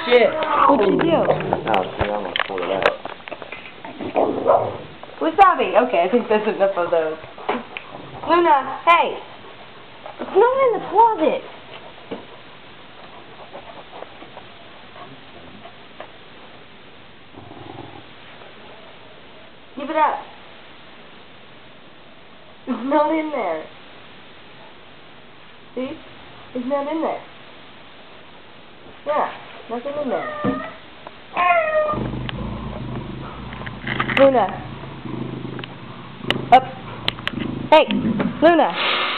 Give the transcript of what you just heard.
Shit. What'd you do? I'm gonna pull it out. Wasabi. Okay, I think there's enough of those. Luna, hey. It's not in the closet. Give it up. It's not in there. See? It's not in there. Yeah, nothing in there. Luna. Up. Hey, Luna.